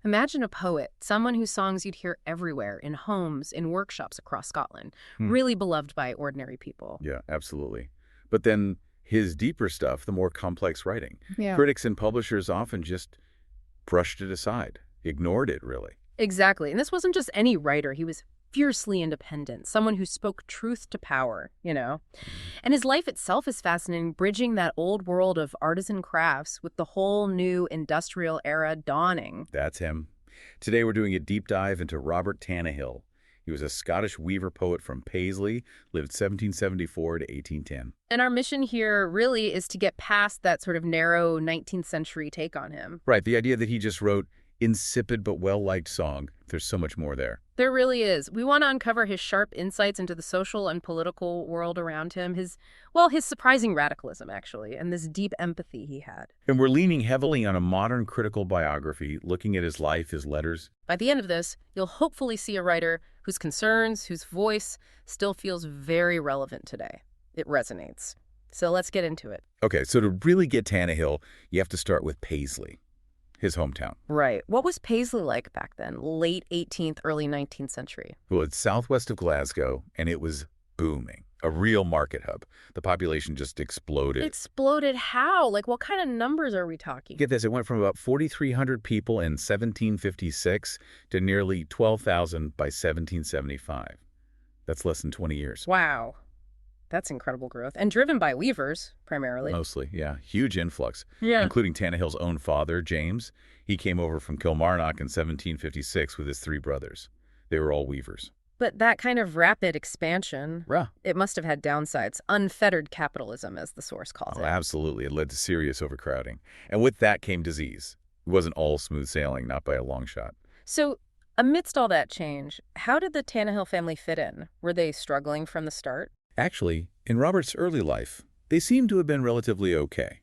Imagine a poet, someone whose songs you'd hear everywhere, in homes, in workshops across Scotland, Hmm. really beloved by ordinary people. Yeah, absolutely. But then his deeper stuff, the more complex writing, Yeah. critics and publishers often just brushed it aside, ignored it, really. Exactly. And this wasn't just any writer. He was fiercely independent, someone who spoke truth to power. Mhm. And his life itself is fascinating, bridging that old world of artisan crafts with the whole new industrial era dawning. That's him. Today we're doing a deep dive into Robert Tannahill. He was a Scottish weaver poet from Paisley, lived 1774 to 1810. And our mission here really is to get past that sort of narrow 19th century take on him. Right, the idea that he just wrote insipid but well-liked song, there's so much more there. There really is. We want to uncover his sharp insights into the social and political world around him, his surprising radicalism, actually, and this deep empathy he had. And we're leaning heavily on a modern critical biography, looking at his life, his letters. By the end of this, you'll hopefully see a writer whose concerns, whose voice still feels very relevant today. It resonates. So let's get into it. Okay, so to really get Tannahill, you have to start with Paisley, his hometown. Right. What was Paisley like back then? Late 18th, early 19th century. Well, it's southwest of Glasgow, and it was booming. A real market hub. The population just exploded. Exploded how? Like, what kind of numbers are we talking? Get this, it went from about 4,300 people in 1756 to nearly 12,000 by 1775. That's less than 20 years. Wow. That's incredible growth. And driven by weavers, primarily. Mostly, yeah. Huge influx, Yeah. including Tannahill's own father, James. He came over from Kilmarnock in 1756 with his three brothers. They were all weavers. But that kind of rapid expansion, Rah. it must have had downsides. Unfettered capitalism, as the source calls Oh, it. absolutely. It led to serious overcrowding. And with that came disease. It wasn't all smooth sailing, not by a long shot. So, amidst all that change, how did the Tannahill family fit in? Were they struggling from the start? Actually, in Robert's early life, they seem to have been relatively okay.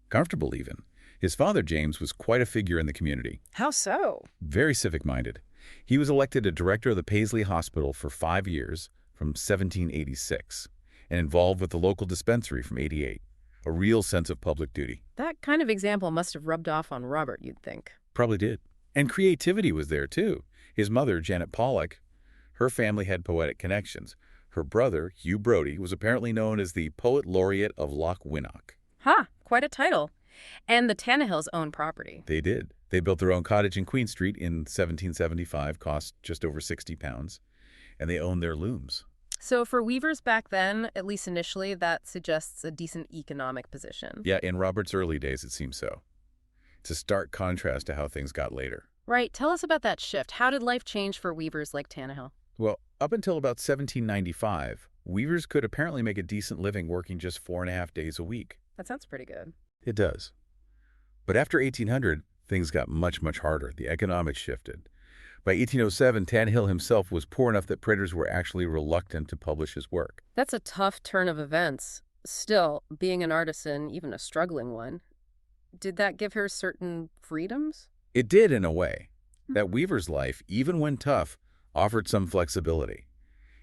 Comfortable, even. His father, James, was quite a figure in the community. How so? Very civic-minded. He was elected a director of the Paisley Hospital for 5 years from 1786 and involved with the local dispensary from 88. A real sense of public duty. That kind of example must have rubbed off on Robert, you'd think. Probably did. And creativity was there, too. His mother, Janet Pollock, her family had poetic connections. Her brother, Hugh Brodie, was apparently known as the Poet Laureate of Loch Winnoch. Ha! Quite a title. And the Tannahills own property. They did. They built their own cottage in Queen Street in 1775, cost just over £60, and they owned their looms. So for weavers back then, at least initially, that suggests a decent economic position. Yeah, in Robert's early days, it seems so. It's a stark contrast to how things got later. Right. Tell us about that shift. How did life change for weavers like Tannahill? Well, up until about 1795, weavers could apparently make a decent living working just 4.5 days a week. That sounds pretty good. It does. But after 1800, things got much, much harder. The economics shifted. By 1807, Tannahill himself was poor enough that printers were actually reluctant to publish his work. That's a tough turn of events. Still, being an artisan, even a struggling one, did that give her certain freedoms? It did, in a way. That weaver's life, even when tough, offered some flexibility.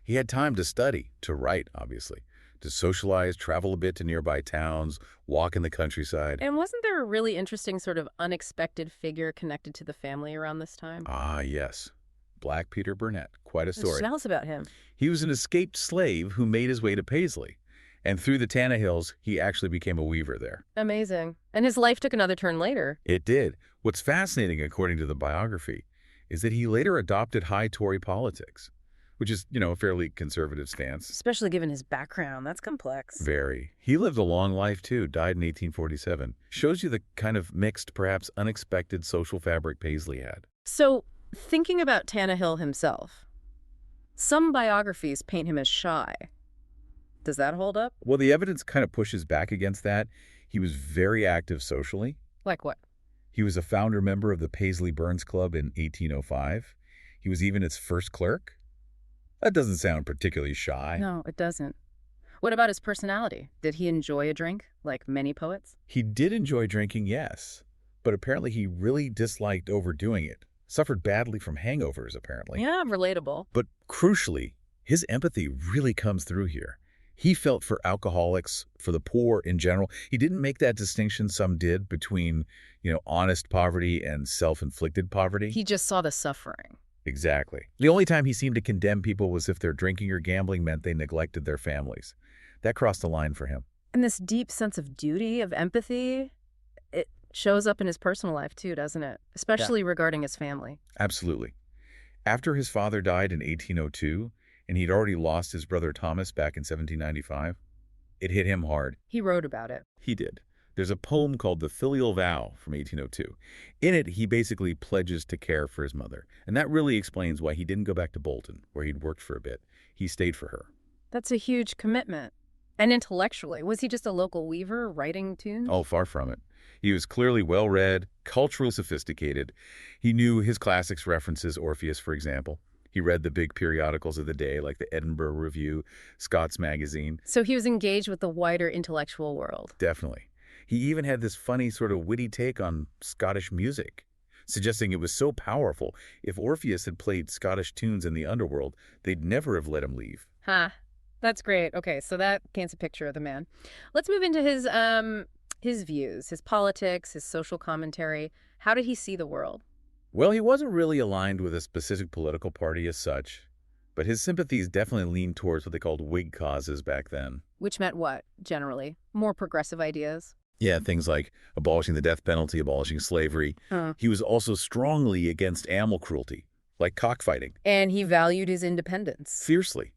He had time to study, to write, obviously, to socialize, travel a bit to nearby towns, walk in the countryside. And wasn't there a really interesting sort of unexpected figure connected to the family around this time? Ah, yes. Black Peter Burnett. Quite a story. Tell us about him. He was an escaped slave who made his way to Paisley. And through the Tannahills, he actually became a weaver there. Amazing. And his life took another turn later. It did. What's fascinating, according to the biography, is that he later adopted high Tory politics, which is, a fairly conservative stance. Especially given his background. That's complex. Very. He lived a long life, too, died in 1847. Shows you the kind of mixed, perhaps unexpected social fabric Paisley had. So, thinking about Tannahill himself, some biographies paint him as shy. Does that hold up? Well, the evidence kind of pushes back against that. He was very active socially. Like what? He was a founder member of the Paisley Burns Club in 1805. He was even its first clerk. That doesn't sound particularly shy. No, it doesn't. What about his personality? Did he enjoy a drink, like many poets? He did enjoy drinking, yes. But apparently he really disliked overdoing it. Suffered badly from hangovers, apparently. Yeah, relatable. But crucially, his empathy really comes through here. He felt for alcoholics, for the poor in general. He didn't make that distinction some did between, honest poverty and self-inflicted poverty. He just saw the suffering. Exactly. The only time he seemed to condemn people was if their drinking or gambling meant they neglected their families. That crossed the line for him. And this deep sense of duty, of empathy, it shows up in his personal life too, doesn't it? Especially regarding his family. Absolutely. After his father died in 1802, and he'd already lost his brother Thomas back in 1795, it hit him hard. He wrote about it. He did. There's a poem called The Filial Vow from 1802. In it, he basically pledges to care for his mother. And that really explains why he didn't go back to Bolton, where he'd worked for a bit. He stayed for her. That's a huge commitment. And intellectually, was he just a local weaver writing tunes? Oh, far from it. He was clearly well-read, culturally sophisticated. He knew his classics references, Orpheus, for example. He read the big periodicals of the day, like the Edinburgh Review, Scott's Magazine. So he was engaged with the wider intellectual world. Definitely. He even had this funny sort of witty take on Scottish music, suggesting it was so powerful, if Orpheus had played Scottish tunes in the underworld, they'd never have let him leave. That's great. Okay, so that paints a picture of the man. Let's move into his views, his politics, his social commentary. How did he see the world? Well, he wasn't really aligned with a specific political party as such, but his sympathies definitely leaned towards what they called Whig causes back then. Which meant what, generally? More progressive ideas? Yeah, things like abolishing the death penalty, abolishing slavery. He was also strongly against animal cruelty, like cockfighting. And he valued his independence. Fiercely.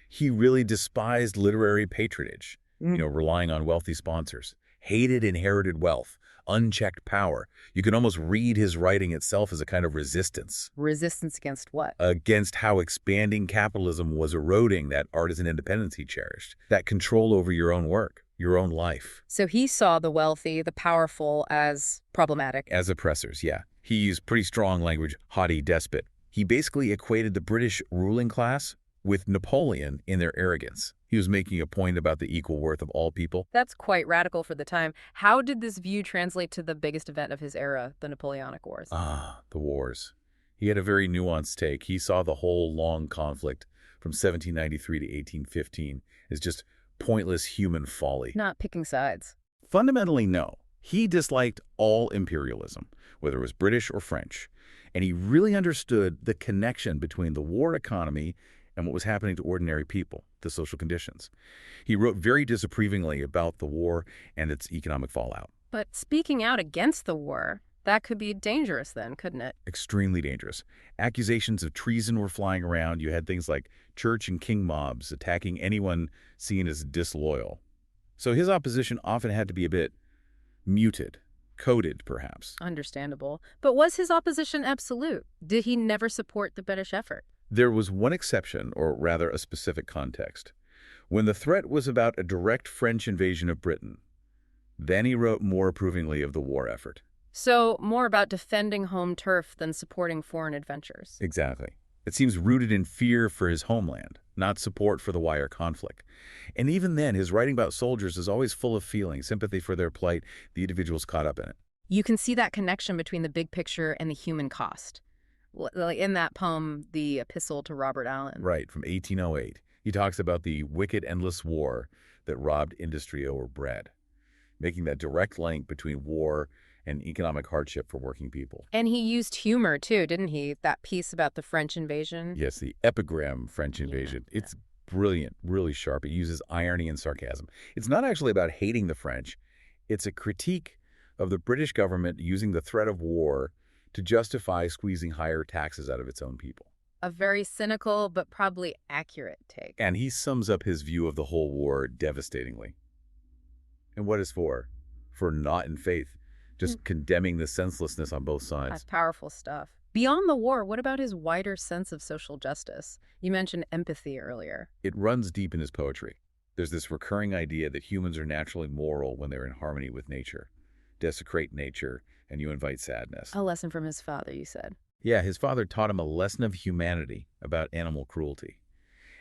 He really despised literary patronage, relying on wealthy sponsors, hated inherited wealth, unchecked power. You can almost read his writing itself as a kind of resistance. Resistance against what? Against how expanding capitalism was eroding that artisan independence he cherished, that control over your own work, your own life. So he saw the wealthy, the powerful as problematic. As oppressors, yeah. He used pretty strong language, haughty despot. He basically equated the British ruling class with Napoleon in their arrogance. He was making a point about the equal worth of all people. That's quite radical for the time. How did this view translate to the biggest event of his era, the Napoleonic Wars? The wars. He had a very nuanced take. He saw the whole long conflict from 1793 to 1815 as just pointless human folly. Not picking sides. Fundamentally, no. He disliked all imperialism, whether it was British or French. And he really understood the connection between the war economy and what was happening to ordinary people, the social conditions. He wrote very disapprovingly about the war and its economic fallout. But speaking out against the war, that could be dangerous then, couldn't it? Extremely dangerous. Accusations of treason were flying around. You had things like church and king mobs attacking anyone seen as disloyal. So his opposition often had to be a bit muted, coded, perhaps. Understandable. But was his opposition absolute? Did he never support the British effort? There was one exception, or rather a specific context. When the threat was about a direct French invasion of Britain, then he wrote more approvingly of the war effort. So more about defending home turf than supporting foreign adventures. Exactly. It seems rooted in fear for his homeland, not support for the wider conflict. And even then, his writing about soldiers is always full of feeling, sympathy for their plight, the individuals caught up in it. You can see that connection between the big picture and the human cost. Like in that poem, the Epistle to Robert Allen. Right, from 1808. He talks about the wicked, endless war that robbed industry over bread, making that direct link between war and economic hardship for working people. And he used humor, too, didn't he? That piece about the French invasion. Yes, the epigram French invasion. Yeah. It's brilliant, really sharp. It uses irony and sarcasm. It's not actually about hating the French. It's a critique of the British government using the threat of war to justify squeezing higher taxes out of its own people. A very cynical but probably accurate take. And he sums up his view of the whole war devastatingly. And what is for? For not in faith, just condemning the senselessness on both sides. That's powerful stuff. Beyond the war, what about his wider sense of social justice? You mentioned empathy earlier. It runs deep in his poetry. There's this recurring idea that humans are naturally moral when they're in harmony with nature. Desecrate nature, and you invite sadness. A lesson from his father, you said. Yeah, his father taught him a lesson of humanity about animal cruelty.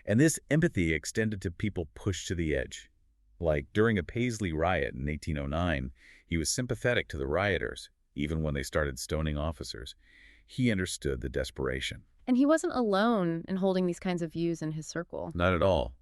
And this empathy extended to people pushed to the edge. Like during a Paisley riot in 1809, he was sympathetic to the rioters, even when they started stoning officers. He understood the desperation. And he wasn't alone in holding these kinds of views in his circle. Not at all.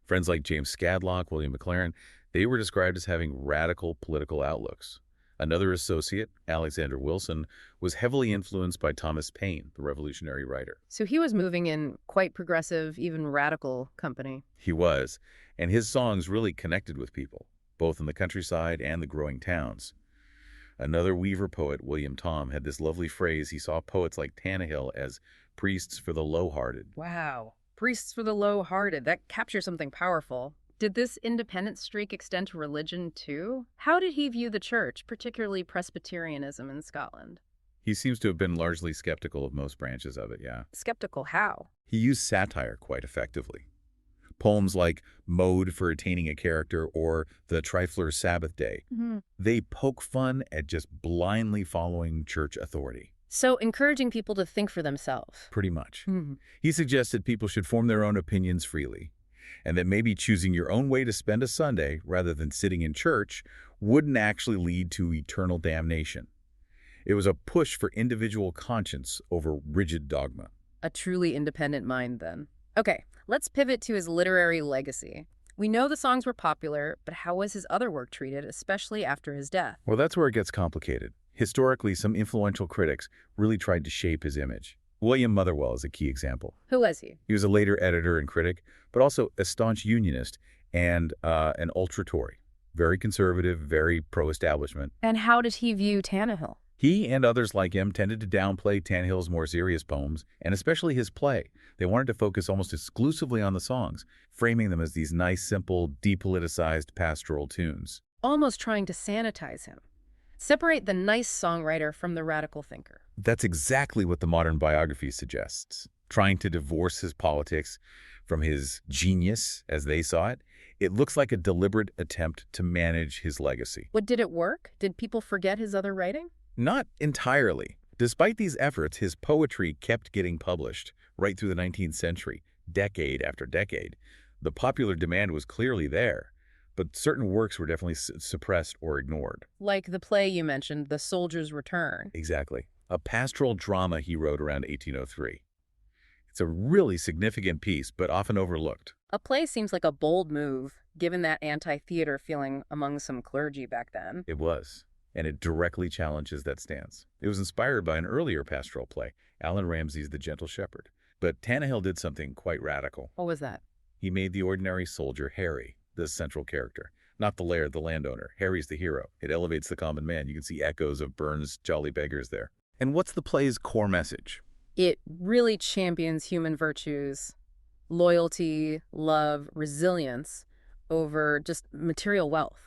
Friends like James Scadlock, William McLaren, they were described as having radical political outlooks. Another associate, Alexander Wilson, was heavily influenced by Thomas Paine, the revolutionary writer. So he was moving in quite progressive, even radical company. He was, and his songs really connected with people, both in the countryside and the growing towns. Another Weaver poet, William Tom, had this lovely phrase. He saw poets like Tannahill as priests for the low-hearted. Wow. Priests for the low-hearted. That captures something powerful. Did this independent streak extend to religion, too? How did he view the church, particularly Presbyterianism in Scotland? He seems to have been largely skeptical of most branches of it, yeah. Skeptical how? He used satire quite effectively. Poems like Mode for Attaining a Character or The Trifler's Sabbath Day, they poke fun at just blindly following church authority. So encouraging people to think for themselves. Pretty much. He suggested people should form their own opinions freely, and that maybe choosing your own way to spend a Sunday rather than sitting in church wouldn't actually lead to eternal damnation. It was a push for individual conscience over rigid dogma. A truly independent mind, then. Okay, let's pivot to his literary legacy. We know the songs were popular, but how was his other work treated, especially after his death? Well, that's where it gets complicated. Historically, some influential critics really tried to shape his image. William Motherwell is a key example. Who was he? He was a later editor and critic, but also a staunch unionist and an ultra-Tory. Very conservative, very pro-establishment. And how did he view Tannahill? He and others like him tended to downplay Tannahill's more serious poems, and especially his play. They wanted to focus almost exclusively on the songs, framing them as these nice, simple, depoliticized pastoral tunes. Almost trying to sanitize him. Separate the nice songwriter from the radical thinker. That's exactly what the modern biography suggests. Trying to divorce his politics from his genius, as they saw it, it looks like a deliberate attempt to manage his legacy. But did it work? Did people forget his other writing? Not entirely. Despite these efforts, his poetry kept getting published right through the 19th century, decade after decade. The popular demand was clearly there, but certain works were definitely suppressed or ignored. Like the play you mentioned, The Soldier's Return. Exactly. A pastoral drama he wrote around 1803. It's a really significant piece, but often overlooked. A play seems like a bold move, given that anti-theater feeling among some clergy back then. It was, and it directly challenges that stance. It was inspired by an earlier pastoral play, Alan Ramsay's The Gentle Shepherd. But Tannahill did something quite radical. What was that? He made the ordinary soldier Harry the central character, not the laird, the landowner. Harry's the hero. It elevates the common man. You can see echoes of Burns' Jolly Beggars there. And what's the play's core message? It really champions human virtues, loyalty, love, resilience over just material wealth.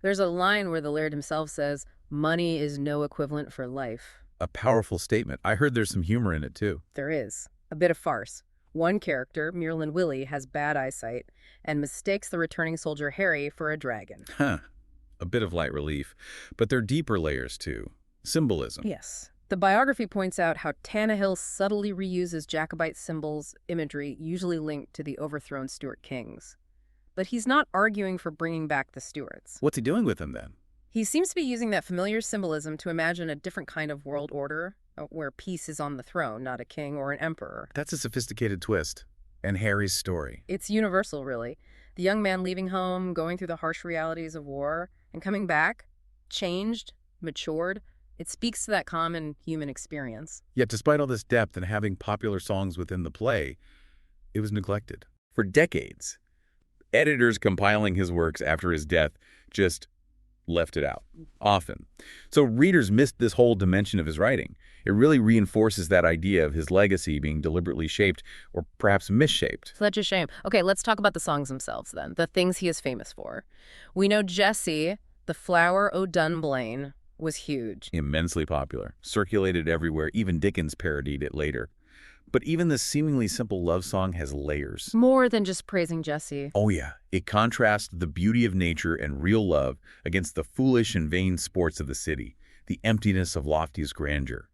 There's a line where the laird himself says, "Money is no equivalent for life." A powerful statement. I heard there's some humor in it, too. There is. A bit of farce. One character, Merlin Willie, has bad eyesight and mistakes the returning soldier Harry for a dragon. A bit of light relief. But there are deeper layers, too. Symbolism. Yes. The biography points out how Tannahill subtly reuses Jacobite symbols, imagery usually linked to the overthrown Stuart kings. But he's not arguing for bringing back the Stuarts. What's he doing with them, then? He seems to be using that familiar symbolism to imagine a different kind of world order, where peace is on the throne, not a king or an emperor. That's a sophisticated twist. And Harry's story. It's universal, really. The young man leaving home, going through the harsh realities of war, and coming back, changed, matured. It speaks to that common human experience. Yet despite all this depth and having popular songs within the play, it was neglected. For decades, editors compiling his works after his death just left it out, often. So readers missed this whole dimension of his writing. It really reinforces that idea of his legacy being deliberately shaped or perhaps misshaped. Such a shame. Okay, let's talk about the songs themselves then, the things he is famous for. We know Jessie, the Flower o' Dunblane, was huge. Immensely popular, circulated everywhere, even Dickens parodied it later. But even this seemingly simple love song has layers. More than just praising Jessie. Oh yeah, it contrasts the beauty of nature and real love against the foolish and vain sports of the city, the emptiness of loftiest grandeur.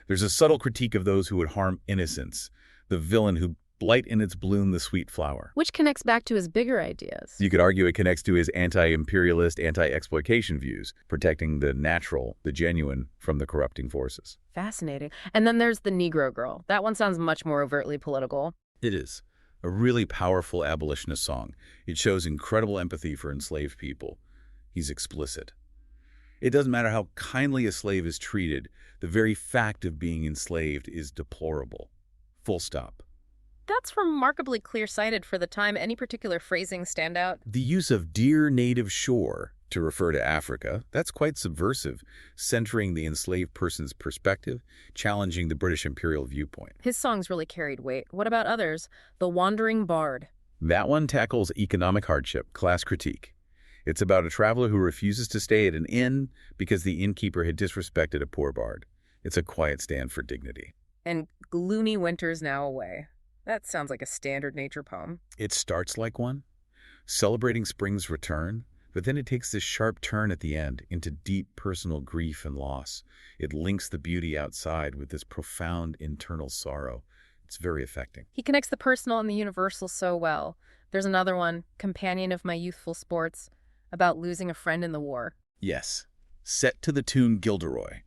There's a subtle critique of those who would harm innocence, the villain who blight in its bloom the sweet flower. Which connects back to his bigger ideas. You could argue it connects to his anti-imperialist, anti-exploitation views, protecting the natural, the genuine, from the corrupting forces. Fascinating. And then there's the Negro Girl. That one sounds much more overtly political. It is. A really powerful abolitionist song. It shows incredible empathy for enslaved people. He's explicit. It doesn't matter how kindly a slave is treated, the very fact of being enslaved is deplorable. Full stop. That's remarkably clear-sighted for the time. Any particular phrasing stand out? The use of dear native shore to refer to Africa, that's quite subversive, centering the enslaved person's perspective, challenging the British imperial viewpoint. His songs really carried weight. What about others? The Wandering Bard. That one tackles economic hardship, class critique. It's about a traveler who refuses to stay at an inn because the innkeeper had disrespected a poor bard. It's a quiet stand for dignity. And Gloomy Winter's Now Away. That sounds like a standard nature poem. It starts like one, celebrating spring's return, but then it takes this sharp turn at the end into deep personal grief and loss. It links the beauty outside with this profound internal sorrow. It's very affecting. He connects the personal and the universal so well. There's another one, Companion of My Youthful Sports, about losing a friend in the war. Yes, set to the tune Gilderoy.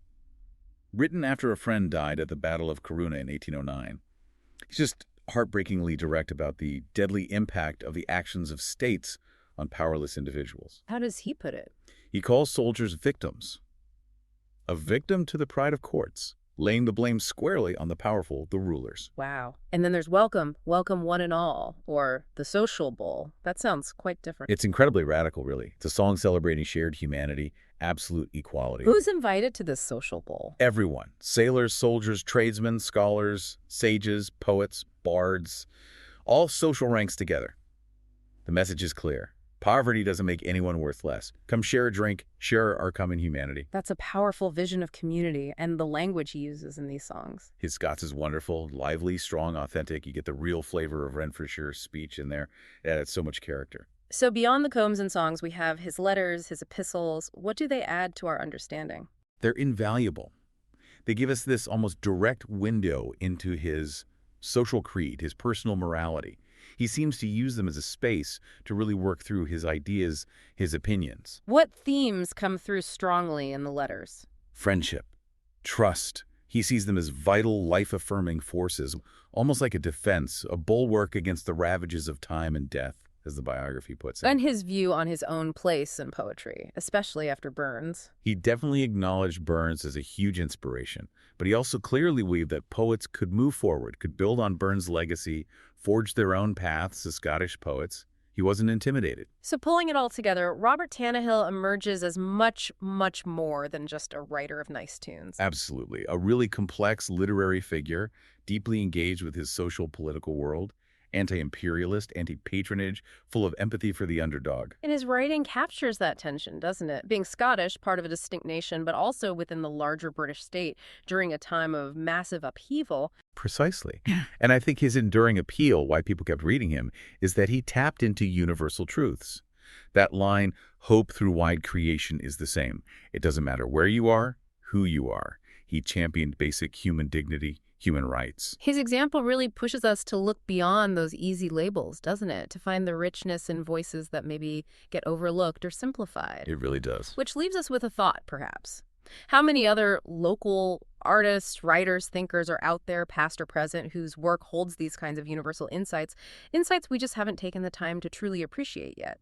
Written after a friend died at the Battle of Corunna in 1809. He's just heartbreakingly direct about the deadly impact of the actions of states on powerless individuals. How does he put it? He calls soldiers victims. A victim to the pride of courts, laying the blame squarely on the powerful, the rulers. Wow. And then there's Welcome, Welcome One and All, or The Social Bowl. That sounds quite different. It's incredibly radical, really. It's a song celebrating shared humanity, absolute equality. Who's invited to this social bowl? Everyone. Sailors, soldiers, tradesmen, scholars, sages, poets, bards, all social ranks together. The message is clear. Poverty doesn't make anyone worth less. Come share a drink, share our common humanity. That's a powerful vision of community and the language he uses in these songs. His Scots is wonderful, lively, strong, authentic. You get the real flavor of Renfrewshire's speech in there. It adds so much character. So beyond the poems and songs, we have his letters, his epistles. What do they add to our understanding? They're invaluable. They give us this almost direct window into his social creed, his personal morality. He seems to use them as a space to really work through his ideas, his opinions. What themes come through strongly in the letters? Friendship, trust. He sees them as vital, life-affirming forces, almost like a defense, a bulwark against the ravages of time and death, as the biography puts it. And his view on his own place in poetry, especially after Burns. He definitely acknowledged Burns as a huge inspiration, but he also clearly believed that poets could move forward, could build on Burns' legacy, forge their own paths as Scottish poets. He wasn't intimidated. So pulling it all together, Robert Tannahill emerges as much, much more than just a writer of nice tunes. Absolutely. A really complex literary figure, deeply engaged with his social political world, anti-imperialist, anti-patronage, full of empathy for the underdog. And his writing captures that tension, doesn't it? Being Scottish, part of a distinct nation, but also within the larger British state during a time of massive upheaval. Precisely. And I think his enduring appeal, why people kept reading him, is that he tapped into universal truths. That line, hope through wide creation, is the same. It doesn't matter where you are, who you are. He championed basic human dignity, human rights. His example really pushes us to look beyond those easy labels, doesn't it? To find the richness in voices that maybe get overlooked or simplified. It really does. Which leaves us with a thought, perhaps. How many other local artists, writers, thinkers are out there, past or present, whose work holds these kinds of universal insights we just haven't taken the time to truly appreciate yet?